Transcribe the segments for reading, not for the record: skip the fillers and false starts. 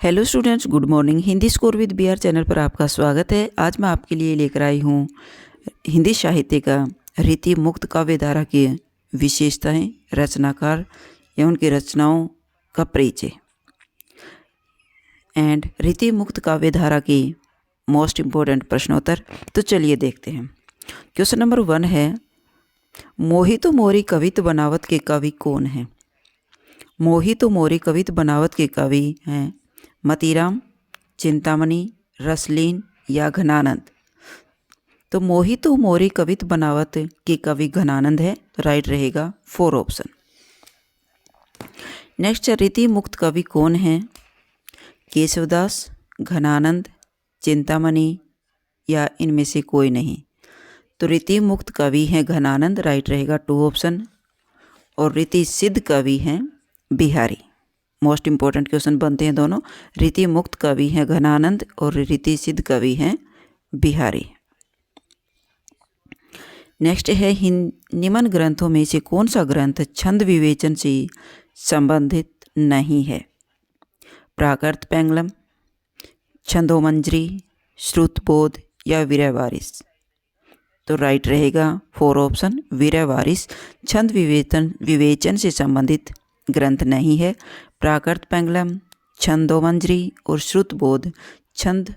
Hello students, good morning. Hindi score with BR channel पर आपका स्वागत है। आज मैं आपके लिए लेकर आई हूँ हिंदी साहित्य का रीति मुक्त काव्य धारा की विशेषताएं, रचनाकार या उनकी रचनाओं का परिचय एंड रीति मुक्त काव्य धारा की मोस्ट इम्पोर्टेंट प्रश्नोत्तर। तो चलिए देखते हैं। क्वेश्चन नंबर 1 है, मोहितो मोरी कवित बनावत के कवि कौन हैं? मोहितो मोरी कवित बनावत के कवि हैं मतीराम, चिंतामणि, रसलीन या घनानंद। तो मोहितो मोरी कवित बनावत के कवि घनानंद है, तो राइट रहेगा 4 ऑप्शन। नेक्स्ट, रीति मुक्त कवि कौन हैं? केशवदास, घनानंद, चिंतामणि या इनमें से कोई नहीं। तो रीति मुक्त कवि हैं घनानंद, राइट रहेगा 2 ऑप्शन। और रीति सिद्ध कवि हैं बिहारी। मोस्ट इंपॉर्टेंट क्वेश्चन बनते हैं दोनों। रीति मुक्त कवि हैं घनानंद और रीति सिद्ध कवि हैं बिहारी। नेक्स्ट है, निम्न ग्रंथों में से कौन सा ग्रंथ छंद विवेचन से संबंधित नहीं है? प्राकृत पेंगलम, छंदोमंजरी, श्रुतबोध या वीरवारिस। तो राइट रहेगा 4 ऑप्शन, वीरवारिस छंद विवेचन से संबंधित ग्रंथ नहीं है। प्राकृत पेंगलम, छंदोमंजरी और श्रुतबोध छंद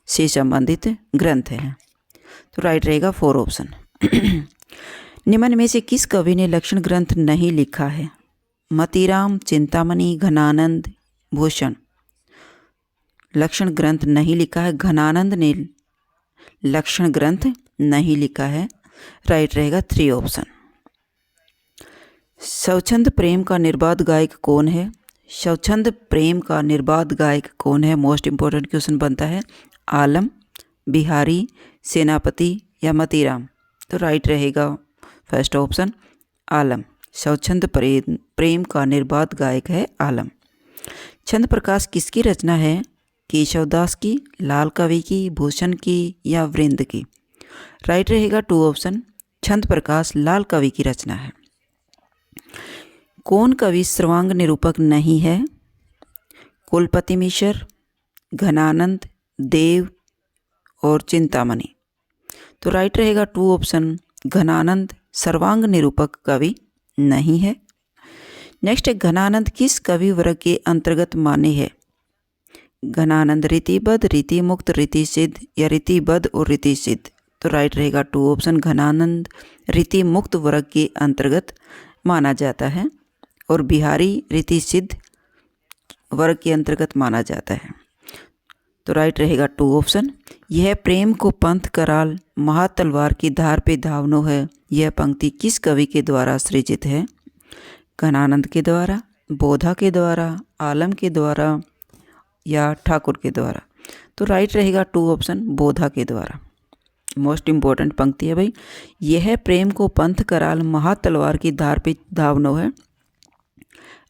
से संबंधित ग्रंथ हैं। तो राइट रहेगा 4 ऑप्शन। निम्न में से किस कवि ने लक्षण ग्रंथ नहीं लिखा है? मतीराम, चिंतामणि, घनानंद, भूषण। लक्षण ग्रंथ नहीं लिखा है, घनानंद ने लक्षण ग्रंथ नहीं लिखा है, राइट रहेगा 3 ऑप्शन। स्वच्छंद प्रेम का निर्बाध गायक कौन है? स्वच्छंद प्रेम का निर्बाध गायक कौन है? मोस्ट इंपॉर्टेंट क्वेश्चन बनता है। आलम, बिहारी, सेनापति या मतीराम। तो राइट रहेगा फर्स्ट ऑप्शन, आलम। स्वच्छंद प्रेम का निर्बाध गायक है आलम। छंद प्रकाश किसकी रचना है? केशवदास की, लाल कवि की, भूषण की या वृंद की। राइट रहेगा 2 ऑप्शन, छंद प्रकाश लाल कवि की रचना है। कौन कवि सर्वांग निरूपक नहीं है? कुलपति मिश्र, घनानंद, देव और चिंतामणि। तो राइट रहेगा 2 ऑप्शन, घनानंद सर्वांग निरूपक कवि नहीं है। नेक्स्ट है, घनानंद किस कवि वर्ग के अंतर्गत माने हैं? घनानंद रीतिबद्ध, रीति मुक्त, रीति सिद्ध या रीतिबद्ध और रीति सिद्ध। तो राइट रहेगा 2 ऑप्शन, घनानंद रीति मुक्त वर्ग के अंतर्गत माना जाता है और बिहारी रीति सिद्ध वर्ग के अंतर्गत माना जाता है। तो राइट रहेगा 2 ऑप्शन। यह प्रेम को पंथ कराल महातलवार की धार पे धावनो है, यह पंक्ति किस कवि के द्वारा सृजित है? घनानंद के द्वारा, बोधा के द्वारा, आलम के द्वारा या ठाकुर के द्वारा। तो राइट रहेगा 2 ऑप्शन, बोधा के द्वारा। मोस्ट इम्पोर्टेंट पंक्ति है भाई। यह प्रेम को पंथ कराल महातलवार की धार पे धावनो है,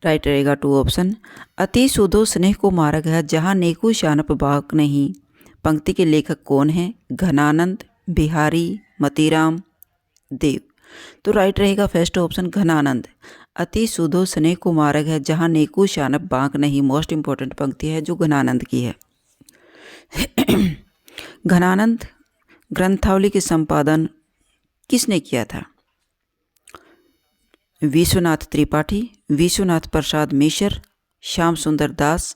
राइट रहेगा 2 ऑप्शन। अति सुधो स्नेह को मार्ग है जहाँ नेकु शानप बाक नहीं। पंक्ति के लेखक कौन है? घनानंद, बिहारी, मतीराम, देव। तो राइट रहेगा फर्स्ट ऑप्शन, घनानंद। अति सुधो स्नेह को मार्ग है जहाँ नेकु शानप बाक नहीं, मोस्ट इम्पोर्टेंट पंक्ति है जो घनानंद की है। घनानंद ग्रंथावली के संपादन किसने किया था? विश्वनाथ त्रिपाठी, विश्वनाथ प्रसाद मिश्र, श्याम सुंदर दास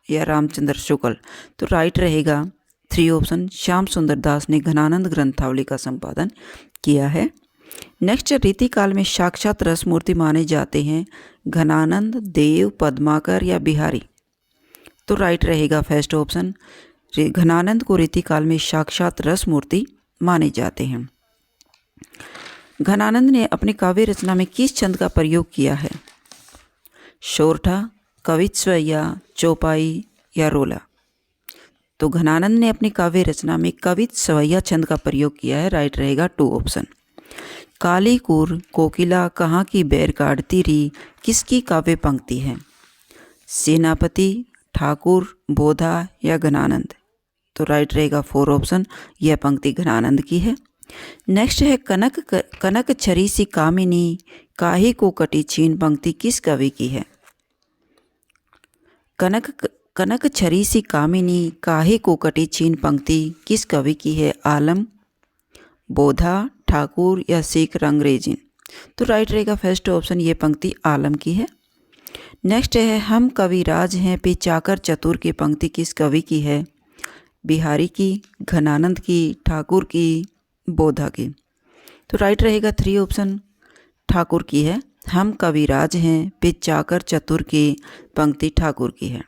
या रामचंद्र शुक्ल। तो राइट रहेगा 3 ऑप्शन, श्याम सुंदर दास ने घनानंद ग्रंथावली का संपादन किया है। नेक्स्ट, रीति काल में साक्षात रसमूर्ति माने जाते हैं घनानंद, देव, पद्माकर या बिहारी। तो राइट रहेगा फर्स्ट ऑप्शन, घनानंद को रीति काल में साक्षात रसमूर्ति माने जाते हैं। घनानंद ने अपनी काव्य रचना में किस छंद का प्रयोग किया है? शोरठा, कवित्व या चौपाई या रोला। तो घनानंद ने अपनी काव्य रचना में कवित्व या छंद का प्रयोग किया है, राइट रहेगा 2 ऑप्शन। काली कूर कोकिला कहाँ की बैर काटती री किसकी काव्य पंक्ति है? सेनापति, ठाकुर, बोधा या घनानंद। तो राइट रहेगा 4 ऑप्शन, यह पंक्ति घनानंद की है। नेक्स्ट है, कनक छरी सी कामिनी काहे को कटी छीन। पंक्ति किस कवि की है? कनक छरी सी कामिनी काहे को कटी छीन पंक्ति किस कवि की है? आलम, बोधा, ठाकुर या सिख रंगरेजिन? तो राइट रहेगा फर्स्ट ऑप्शन, ये पंक्ति आलम की है। नेक्स्ट है हम कविराज हैं पे चाकर चतुर की पंक्ति किस कवि की है? बिहारी की, घनानंद की, ठाकुर की, बोधा की? तो राइट रहेगा 3 ऑप्शन, ठाकुर की है। हम कविराज हैं पे चाकर चतुर की पंक्ति ठाकुर की है।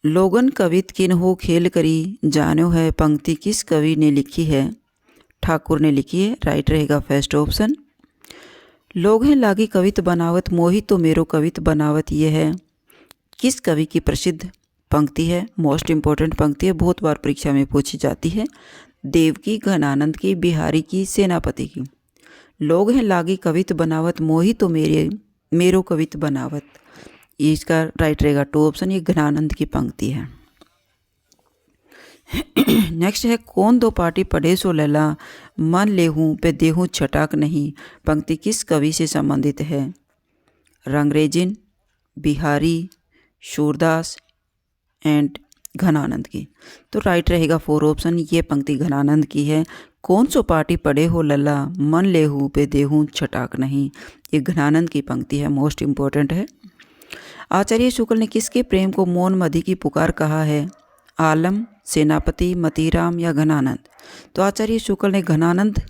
लोगन कवित किन हो खेल करी जानो है पंक्ति किस कवि ने लिखी है? ठाकुर ने लिखी है। राइट रहेगा फर्स्ट ऑप्शन। लोग हैं लागी कवित बनावत मोहि तो मेरो कवित बनावत, ये है किस कवि की प्रसिद्ध पंक्ति है? मोस्ट इम्पोर्टेंट पंक्ति है, बहुत बार परीक्षा में पूछी जाती है। देव की, घनानंद की, बिहारी की, सेनापति की? लोग हैं लागी कवित बनावत मोहि तो मेरो कवित बनावत, ये इसका राइट रहेगा 2 ऑप्शन, ये घनानंद की पंक्ति है। नेक्स्ट है कौन दो पार्टी पढ़े सो लैला मन लेहूँ पे देहूँ छटाक नहीं, पंक्ति किस कवि से संबंधित है? रंगरेजिन, बिहारी, सूरदास एंड घनानंद की? तो राइट रहेगा 4 ऑप्शन, ये पंक्ति घनानंद की है। कौन सो पार्टी पढ़े हो लल्ला मन लेहूँ पे देहूँ छटाक नहीं, ये घनानंद की पंक्ति है, मोस्ट इम्पोर्टेंट है। आचार्य शुक्ल ने किसके प्रेम को मौन मधी की पुकार कहा है? आलम, सेनापति, मतीराम या घनानंद? तो आचार्य शुक्ल ने घनानंद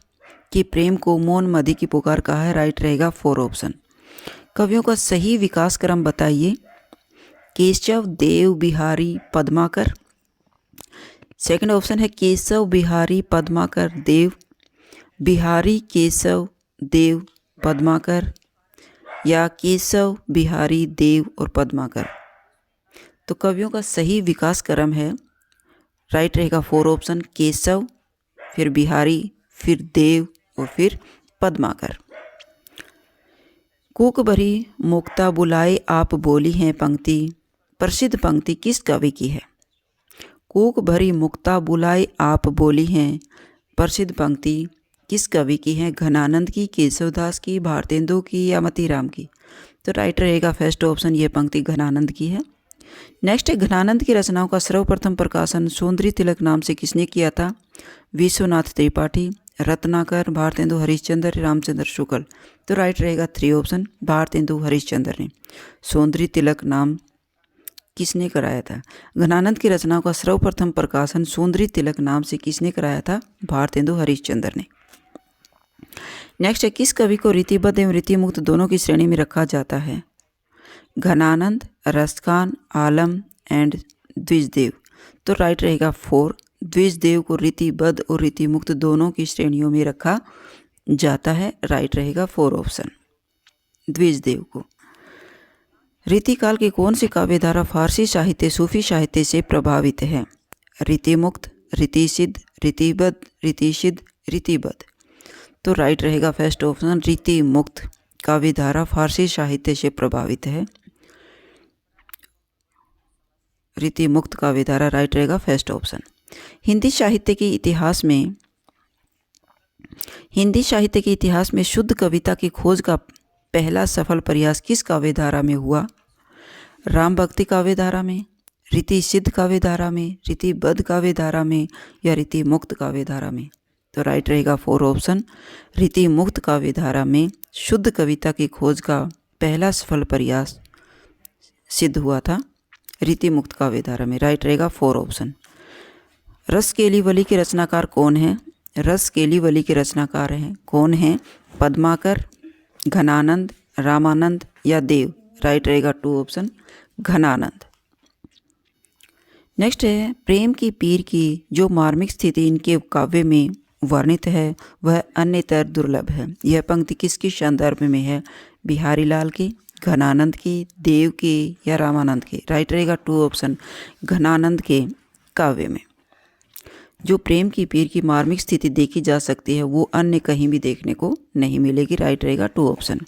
के प्रेम को मौन मधी की पुकार कहा है। राइट रहेगा 4 ऑप्शन। कवियों का सही विकास क्रम बताइए? केशव, देव, बिहारी, पद्माकर? सेकंड ऑप्शन है केशव, बिहारी, पद्माकर, देव, बिहारी, केशव, देव, पद्माकर या केशव, बिहारी, देव और पद्माकर? तो कवियों का सही विकास क्रम है, राइट रहेगा 4 ऑप्शन, केशव, फिर बिहारी, फिर देव और फिर पद्माकर। कूक भरी मुक्ता बुलाए आप बोली हैं पंक्ति प्रसिद्ध पंक्ति किस कवि की है? कूक भरी मुक्ता बुलाए आप बोली हैं प्रसिद्ध पंक्ति किस कवि की है? घनानंद की, केशवदास की, भारतेंदु की या मतीराम की? तो राइट रहेगा फर्स्ट ऑप्शन, ये पंक्ति घनानंद की है। नेक्स्ट है घनानंद की रचनाओं का सर्वप्रथम प्रकाशन सौंदर्य तिलक नाम से किसने किया था? विश्वनाथ त्रिपाठी, रत्नाकर, भारतेंदु हरिश्चंद्र, रामचंद्र शुक्ल? तो राइट रहेगा 3 ऑप्शन, भारतेंदु हरिश्चंद्र ने सौंदर्य तिलक नाम किसने कराया था? घनानंद की रचनाओं का सर्वप्रथम प्रकाशन सौंदर्य तिलक नाम से किसने कराया था? भारतेंदु हरिश्चंद्र ने। नेक्स्ट है किस कवि को रीतिबद्ध एवं रीतिमुक्त दोनों की श्रेणी में रखा जाता है? घनानंद, रसखान, आलम एंड द्विजदेव? तो राइट रहेगा 4, द्विजदेव को रीतिबद्ध और रीतिमुक्त दोनों की श्रेणियों में रखा जाता है। राइट रहेगा 4 ऑप्शन, द्विजदेव को। रीतिकाल की कौन सी काव्यधारा फारसी साहित्य, सूफी साहित्य से प्रभावित है? रीतिमुक्त, रीतिसिद्ध, रीतिबद्ध, रीतिसिद्ध, रीतिबद्ध? तो राइट रहेगा फर्स्ट ऑप्शन, रीतिमुक्त काव्यधारा फारसी साहित्य से प्रभावित है। रीतिमुक्त काव्यधारा राइट रहेगा फर्स्ट ऑप्शन। हिंदी साहित्य के इतिहास में शुद्ध कविता की खोज का पहला सफल प्रयास किस काव्यधारा में हुआ? राम भक्ति काव्यधारा में, रीति सिद्ध काव्यधारा में, रीतिबद्ध काव्यधारा में या रीति मुक्त काव्यधारा में? तो राइट रहेगा 4 ऑप्शन, रीति मुक्त काव्यधारा में शुद्ध कविता की खोज का पहला सफल प्रयास सिद्ध हुआ था रीति मुक्त काव्यधारा में। राइट रहेगा 4 ऑप्शन। रसकेलीवली के रचनाकार कौन है? रसकेलीवली के रचनाकार हैं कौन हैं? पद्माकर, घनानंद, रामानंद या देव? राइट रहेगा 2 ऑप्शन, घनानंद। नेक्स्ट है प्रेम की पीर की जो मार्मिक स्थिति इनके काव्य में वर्णित है वह अन्यतर दुर्लभ है, यह पंक्ति किसके संदर्भ में है? बिहारी लाल की, घनानंद की, देव की या रामानंद की? राइट रहेगा 2 ऑप्शन, घनानंद के काव्य में। जो प्रेम की पीर की मार्मिक स्थिति देखी जा सकती है वो अन्य कहीं भी देखने को नहीं मिलेगी। राइट रहेगा 2 ऑप्शन।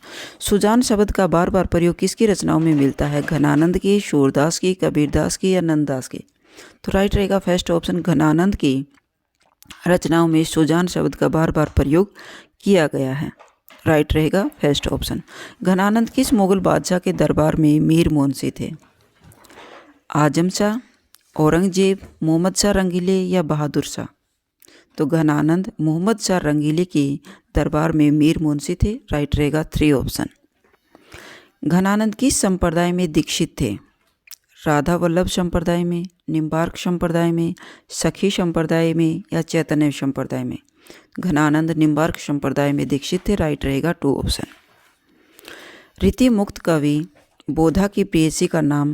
सुजान शब्द का बार बार प्रयोग किसकी रचनाओं में मिलता है? घनानंद की, सूरदास की, कबीरदास की या नंददास की? तो राइट रहेगा फर्स्ट ऑप्शन, घनानंद की रचनाओं में सुजान शब्द का बार बार प्रयोग किया गया है। राइट रहेगा फर्स्ट ऑप्शन। घनानंद किस मुगल बादशाह के दरबार में मीर मुंशी थे? आजम शाह, औरंगजेब, मोहम्मद शाह रंगीले या बहादुर शाह? तो घनानंद मोहम्मद शाह रंगीले के दरबार में मीर मुंशी थे। राइट रहेगा 3 ऑप्शन। घनानंद किस संप्रदाय में दीक्षित थे? राधा वल्लभ संप्रदाय में, निम्बार्क संप्रदाय में, सखी संप्रदाय में या चैतन्य संप्रदाय में? घनानंद निम्बार्क संप्रदाय में दीक्षित थे। राइट रहेगा 2 ऑप्शन। रीति मुक्त कवि बोधा की प्रेयसी का नाम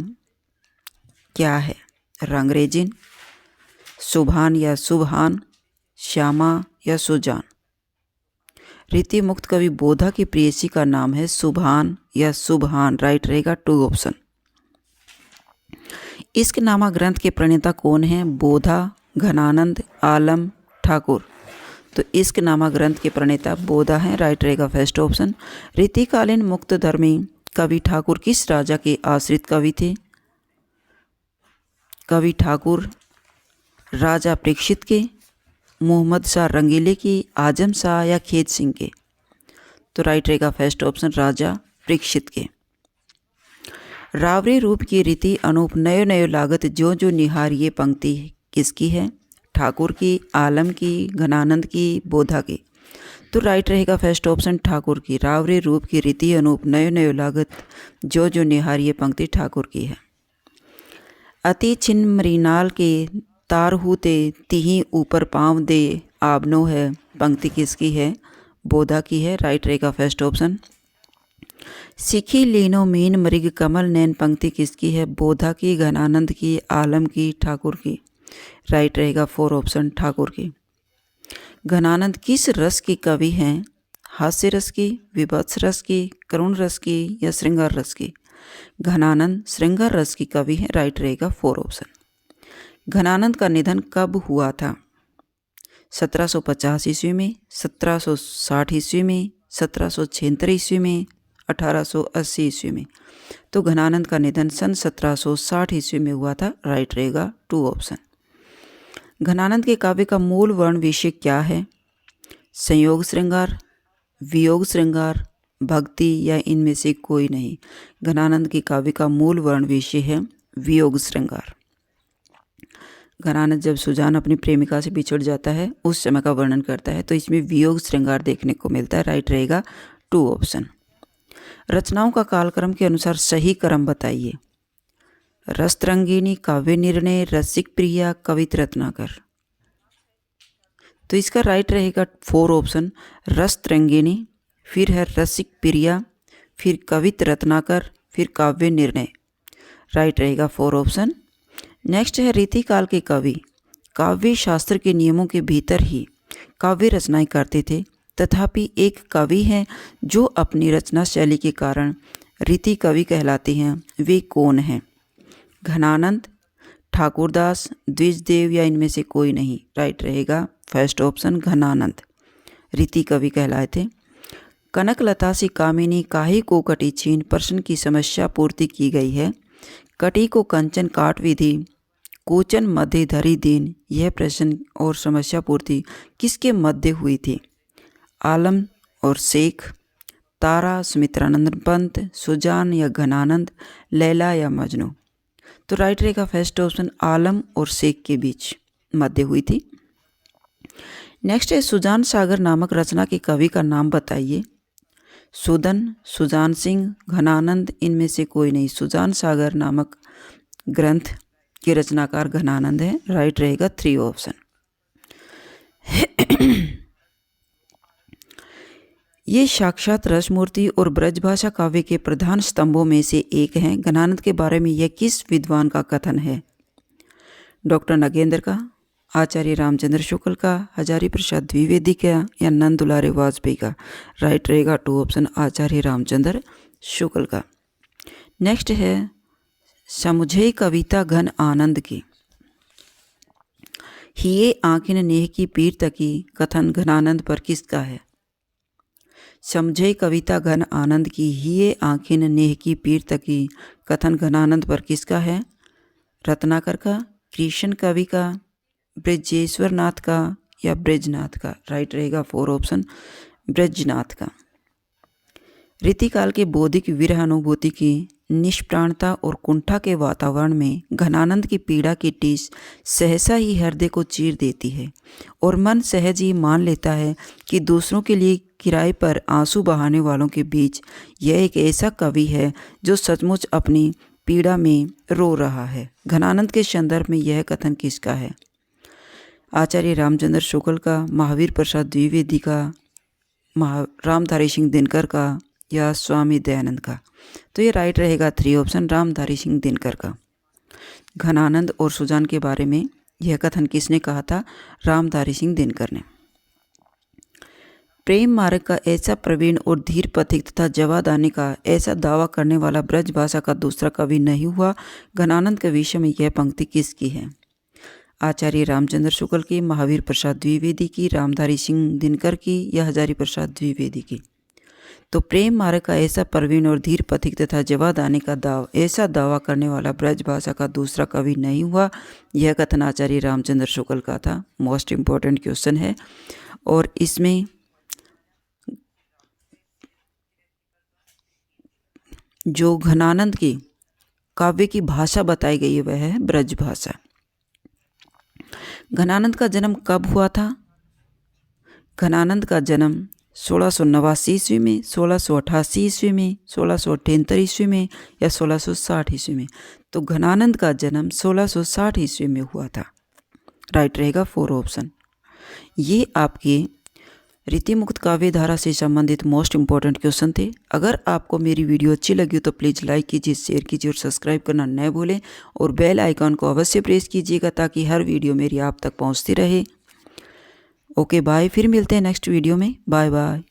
क्या है? रंगरेजिन, सुभान या सुबहान, श्यामा या सुजान? रीति मुक्त कवि बोधा की प्रेयसी का नाम है सुभान या सुबहान। राइट रहेगा 2 ऑप्शन। इश्कनामा ग्रंथ के प्रणेता कौन हैं? बोधा, घनानंद, आलम, ठाकुर? तो इश्कनामा ग्रंथ के प्रणेता बोधा हैं। राइट रहेगा फर्स्ट ऑप्शन। रीतिकालीन मुक्त धर्मी कवि ठाकुर किस राजा के आश्रित कवि थे? कवि ठाकुर राजा परीक्षित के, मोहम्मद शाह रंगीले की, आजम शाह या खेत सिंह के? तो राइट रहेगा फर्स्ट ऑप्शन, राजा परीक्षित के। रावरे रूप की रीति अनूप नयो नयो लागत जो जो निहारिये पंक्ति किसकी है? ठाकुर की, आलम की, घनानंद की, बोधा की? तो राइट रहेगा फर्स्ट ऑप्शन, ठाकुर की। रावरे रूप की रीति अनूप नयो नयो लागत जो जो निहारिये पंक्ति ठाकुर की है। अति छिन्न मरीनाल के तार हूते तिही ऊपर पाँव दे आबनो है पंक्ति किसकी है? बोधा की है। राइट रहेगा फर्स्ट ऑप्शन। सिखी लीनो मीन मृग कमल नैन पंक्ति किसकी है? बोधा की, घनानंद की, आलम की, ठाकुर की? राइट रहेगा 4 ऑप्शन, ठाकुर की। घनानंद किस रस की कवि हैं? हास्य रस की, विभत्स रस की, करुण रस की या श्रृंगार रस की? घनानंद श्रृंगार रस की कवि हैं। राइट रहेगा 4 ऑप्शन। घनानंद का निधन कब हुआ था? 1750 ईस्वी में, 1760 ईस्वी में, 1776 ईस्वी में, 1880 ईस्वी में? तो घनानंद का निधन सन 1760 ईस्वी में हुआ था। राइट रहेगा 2 ऑप्शन। घनानंद के काव्य का मूल वर्ण विषय क्या है? संयोग श्रृंगार, वियोग श्रृंगार, भक्ति या इनमें से कोई नहीं? घनानंद के काव्य का मूल वर्ण विषय है वियोग श्रृंगार। घनानंद जब सुजान अपनी प्रेमिका से बिछुड़ जाता है उस समय का वर्णन करता है, तो इसमें वियोग श्रृंगार देखने को मिलता है। राइट रहेगा 2 ऑप्शन। रचनाओं का कालक्रम के अनुसार सही क्रम बताइए। रसतरंगिणी, काव्य निर्णय, रसिक प्रिया, कवित रत्नाकर? तो इसका राइट रहेगा 4 ऑप्शन, रसतरंगिणी, फिर है रसिक प्रिया, फिर कवित रत्नाकर, फिर काव्य निर्णय? राइट रहेगा 4 ऑप्शन। नेक्स्ट है रीतिकाल के कवि काव्य शास्त्र के नियमों के भीतर ही काव्य रचनाएं करते थे, तथापि एक कवि हैं जो अपनी रचना शैली के कारण रीति कवि कहलाते हैं। वे कौन हैं? घनानंद, ठाकुरदास, द्विजदेव या इनमें से कोई नहीं? राइट रहेगा फर्स्ट ऑप्शन, घनानंद रीति कवि कहलाए थे। कनकलता से कामिनी काहे को कटी छीन प्रश्न की समस्या पूर्ति की गई है। कटी को कंचन काट विधि, कोचन मध्य धरी दीन, यह प्रश्न और समस्या पूर्ति किसके मध्य हुई थी? आलम और शेख, तारा, सुमित्रानंद पंत, सुजान या घनानंद, लैला या मजनू? तो राइट रहेगा फर्स्ट ऑप्शन, आलम और शेख के बीच मध्य हुई थी। नेक्स्ट है सुजान सागर नामक रचना के कवि का नाम बताइए। सुदन, सुजान सिंह, घनानंद, इनमें से कोई नहीं? सुजान सागर नामक ग्रंथ के रचनाकार घनानंद है। राइट रहेगा 3 ऑप्शन। ये साक्षात रसमूर्ति और ब्रजभाषा काव्य के प्रधान स्तंभों में से एक हैं। घनानंद के बारे में यह किस विद्वान का कथन है? डॉक्टर नगेंद्र का, आचार्य रामचंद्र शुक्ल का, हजारी प्रसाद द्विवेदी का या नंद दुलारे वाजपेयी का? राइट रहेगा 2 ऑप्शन, आचार्य रामचंद्र शुक्ल का। नेक्स्ट है समुझे कविता घन आनंद की। हिये आँखिन नेह की पीर तकी कथन घनानंद पर किसका है? समझे कविता घन आनंद की हिये आँखिन नेह की पीर तकी कथन घनानंद पर किसका है? रत्नाकर का, कृष्ण कवि का, ब्रजेश्वर नाथ का या ब्रजनाथ का? राइट रहेगा 4 ऑप्शन, ब्रजनाथ का। रीतिकाल के बौद्धिक विरह अनुभूति की निष्प्राणता और कुंठा के वातावरण में घनानंद की पीड़ा की टीस सहसा ही हृदय को चीर देती है और मन सहज ही मान लेता है कि दूसरों के लिए किराए पर आंसू बहाने वालों के बीच यह एक ऐसा कवि है जो सचमुच अपनी पीड़ा में रो रहा है। घनानंद के संदर्भ में यह कथन किसका है? आचार्य रामचंद्र शुक्ल का, महावीर प्रसाद द्विवेदी का, रामधारी सिंह दिनकर का या स्वामी दयानंद का? तो ये राइट रहेगा 3 ऑप्शन, रामधारी सिंह दिनकर का। घनानंद और सुजान के बारे में यह कथन किसने कहा था? रामधारी सिंह दिनकर ने। प्रेम मार्ग का ऐसा प्रवीण और धीर पथिक तथा जवाब आने का ऐसा दावा करने वाला ब्रज भाषा का दूसरा कवि नहीं हुआ। घनानंद के विषय में यह पंक्ति किसकी है? आचार्य रामचंद्र शुक्ल की, महावीर प्रसाद द्विवेदी की, रामधारी सिंह दिनकर की या हजारी प्रसाद द्विवेदी की? तो प्रेम मार्ग का ऐसा प्रवीण और धीर पथिक तथा जवाब आने का ऐसा दावा करने वाला ब्रज भाषा का दूसरा कवि नहीं हुआ। यह कथन आचार्य रामचंद्र शुक्ल का था। मोस्ट इम्पोर्टेंट क्वेश्चन है और इसमें जो घनानंद की काव्य की भाषा बताई गई है वह है ब्रज भाषा। घनानंद का जन्म कब हुआ था? घनानंद का जन्म 1689 ईस्वी में, 1688 ईस्वी में, 1678 ईस्वी में या 1660 ईस्वी में? तो घनानंद का जन्म 1660 ईस्वी में हुआ था। राइट रहेगा 4 ऑप्शन। ये आपके रीतिमुक्त काव्य धारा से संबंधित मोस्ट इंपॉर्टेंट क्वेश्चन थे। अगर आपको मेरी वीडियो अच्छी लगी तो प्लीज़ लाइक कीजिए, शेयर कीजिए और सब्सक्राइब करना न भूलें और बेल आइकॉन को अवश्य प्रेस कीजिएगा ताकि हर वीडियो मेरी आप तक पहुंचती रहे। ओके बाय, फिर मिलते हैं नेक्स्ट वीडियो में। Bye bye.